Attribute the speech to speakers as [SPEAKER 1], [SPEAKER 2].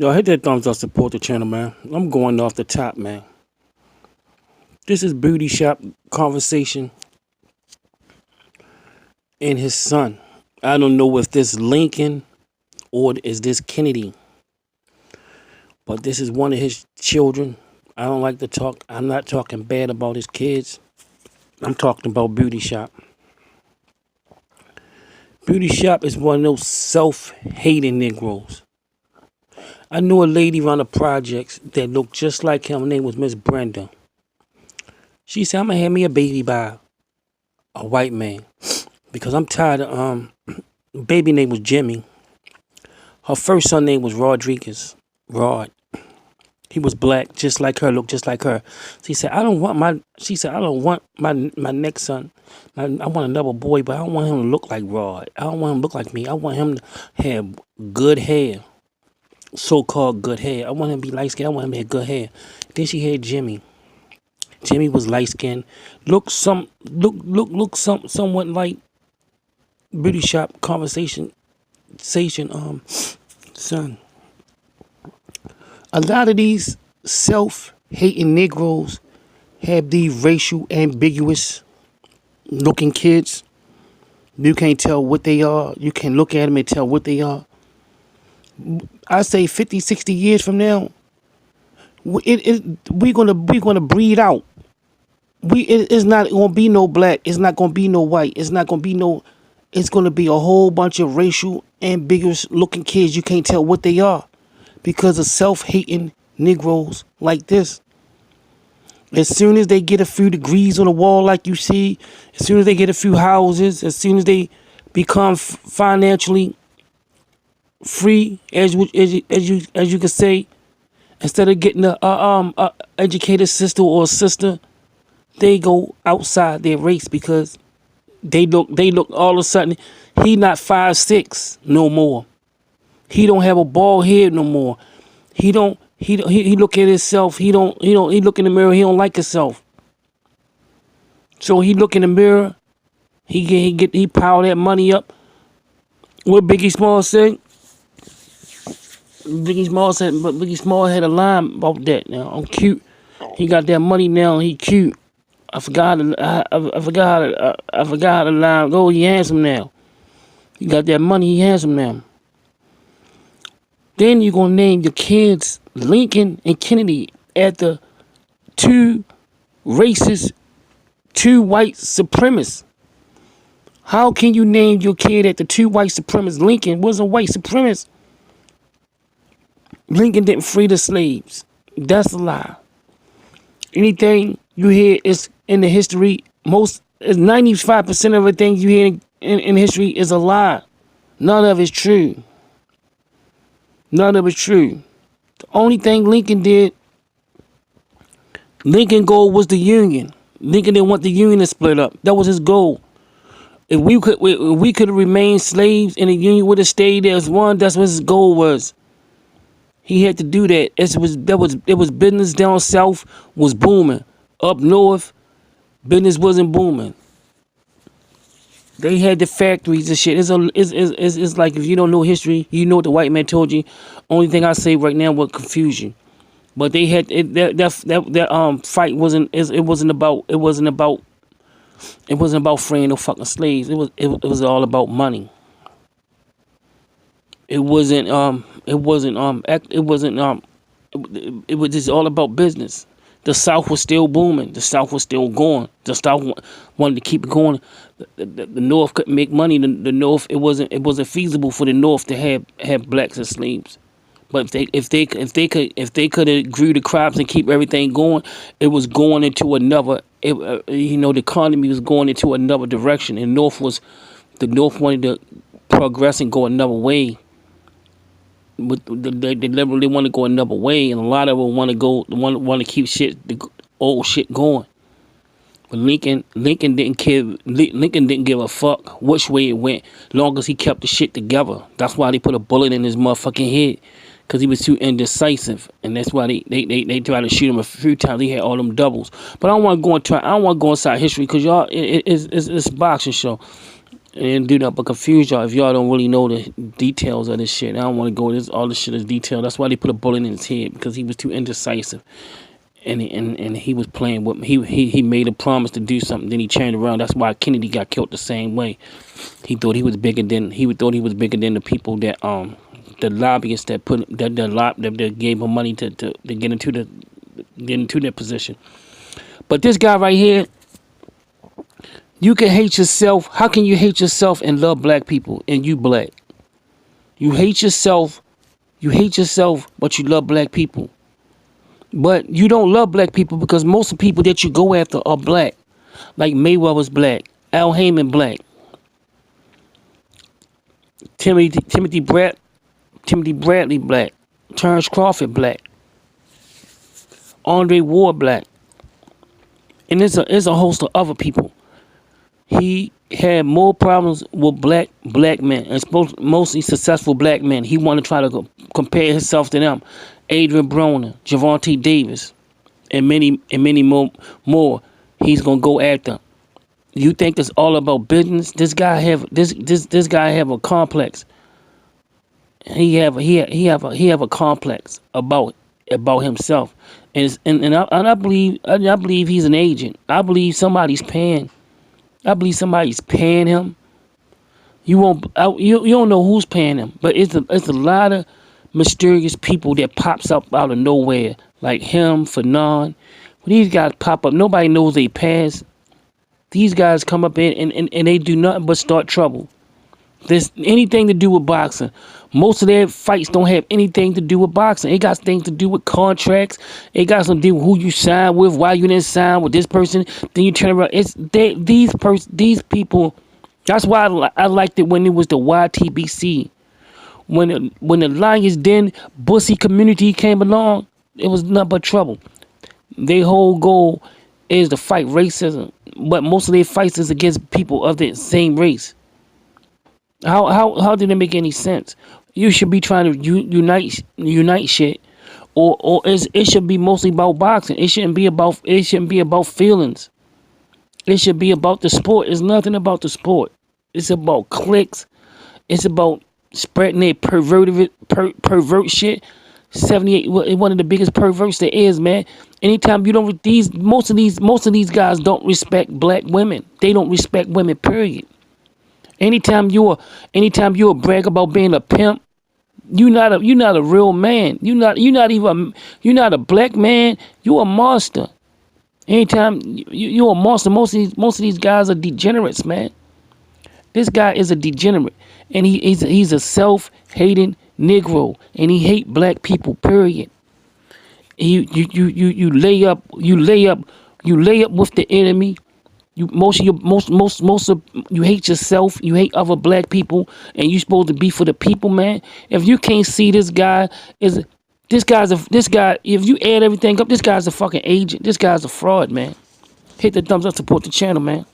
[SPEAKER 1] Yo, hit that thumbs up, support the channel, man. I'm going off the top, man. This is Beautyshop conversation and his son. I don't know if this Lincoln or is this Kennedy, but this is one of his children. I don't like to talk. I'm not talking bad about his kids. I'm talking about Beautyshop. Beautyshop is one of those self-hating Negroes. I knew a lady around the projects that looked just like him. Her name was Miss Brenda. She said, I'm going to have me a baby by a white man because I'm tired of, baby name was Jimmy. Her first son name was Rodriguez. Rod. He was black, just like her, looked just like her. She said, I don't want my next son. I want another boy, but I don't want him to look like Rod. I don't want him to look like me. I want him to have good hair. So-called good hair. I want him to be light-skinned. I want him to have good hair. Then she had Jimmy. Jimmy was light-skinned. Somewhat like Beautyshop conversation. Son. A lot of these self-hating Negroes have these racial ambiguous looking kids. You can't tell what they are. You can look at them and tell what they are. I say 50, 60 years from now, we're gonna breed out. It's not gonna be no black. It's not gonna be no white. It's not gonna be no. It's gonna be a whole bunch of racial ambiguous looking kids. You can't tell what they are because of self-hating Negroes like this. As soon as they get a few degrees on the wall, like you see, as soon as they get a few houses, as soon as they become financially free, as you could say, instead of getting a educated sister or sister, they go outside their race because they look all of a sudden he not 5'6" no more. He don't have a bald head no more. He look at himself. He look in the mirror. He don't like himself. So he look in the mirror. He pile that money up. What Biggie Small said. Biggie Small had a line about that. Now I'm cute. He got that money now. He cute. I forgot how the line go. He handsome now. He got that money. He handsome now. Then you're gonna name your kids Lincoln and Kennedy after two racist, two white supremacists. How can you name your kid after two white supremacists? Lincoln was a white supremacist. Lincoln didn't free the slaves. That's a lie. Anything you hear is in the history, 95% of everything you hear in history is a lie. None of it's true. None of it's true. The only thing Lincoln did, Lincoln's goal was the Union. Lincoln didn't want the Union to split up. That was his goal. If we could have remained slaves and the Union would have stayed as one, that's what his goal was. He had to do that. It was business down south was booming. Up north, business wasn't booming. They had the factories and shit. It's like if you don't know history, you know what the white man told you. Only thing I say right now was confusion. But they had that fight wasn't about freeing no fucking slaves. It was all about money. It was just all about business. The South was still booming. The South was still going. The South wanted to keep it going. The North couldn't make money. The North it wasn't feasible for the North to have blacks as slaves. But if they could have grew the crops and keep everything going, it was going into another. The economy was going into another direction. And the North wanted to progress and go another way. But they literally want to go another way, and a lot of them want to keep the old shit going. But Lincoln didn't care. Lincoln didn't give a fuck which way it went, long as he kept the shit together. That's why they put a bullet in his motherfucking head, because he was too indecisive, and that's why they tried to shoot him a few times. He had all them doubles. But I don't want to go inside history, because y'all it's a boxing show. and do that, but confuse y'all if y'all don't really know the details of this shit. I don't want to go. All this shit is detailed. That's why they put a bullet in his head, because he was too indecisive, and he was playing with he made a promise to do something, then he turned around. That's why Kennedy got killed the same way. He thought he was bigger than the people that the lobbyists that gave him money to get into their position. But this guy right here, you can hate yourself. How can you hate yourself and love black people and you black? You hate yourself, but you love black people. But you don't love black people because most of the people that you go after are black. Like Mayweather's black, Al Heyman black, Timothy Bradley black, Terrence Crawford black, Andre Ward black, and there's a host of other people. He had more problems with black men, and mostly successful black men. He wanted to try to compare himself to them. Adrian Broner, Javante Davis, and many more. He's gonna go after. You think it's all about business? This guy have a complex. He have a complex about himself, and I believe he's an agent. I believe somebody's paying him. You don't know who's paying him, but it's a lot of mysterious people that pops up out of nowhere, like him, Fanon. When these guys pop up, nobody knows they past. These guys come up in and they do nothing but start trouble. There's anything to do with boxing. Most of their fights don't have anything to do with boxing. It got things to do with contracts. It got something to do with who you sign with, why you didn't sign with this person. Then you turn around. These people. That's why I liked it when it was the YTBC. When the Lions Den Bussy community came along, it was nothing but trouble. Their whole goal is to fight racism, but most of their fights is against people of the same race. How did it make any sense? You should be trying to unite shit, or it should be mostly about boxing. It shouldn't be about feelings. It should be about the sport. It's nothing about the sport. It's about clicks. It's about spreading their pervert shit. 78, one of the biggest perverts there is, man. Anytime you don't, most of these guys don't respect black women. They don't respect women, period. Anytime you brag about being a pimp, you're not a real man. You're not a black man. You're a monster. Anytime you're a monster, most of these guys are degenerates, man. This guy is a degenerate, and he's a self-hating Negro, and he hate black people. Period. You lay up with the enemy. You hate yourself. You hate other black people, and you supposed to be for the people, man. If you can't see this guy If you add everything up, this guy's a fucking agent. This guy's a fraud, man. Hit the thumbs up, support the channel, man.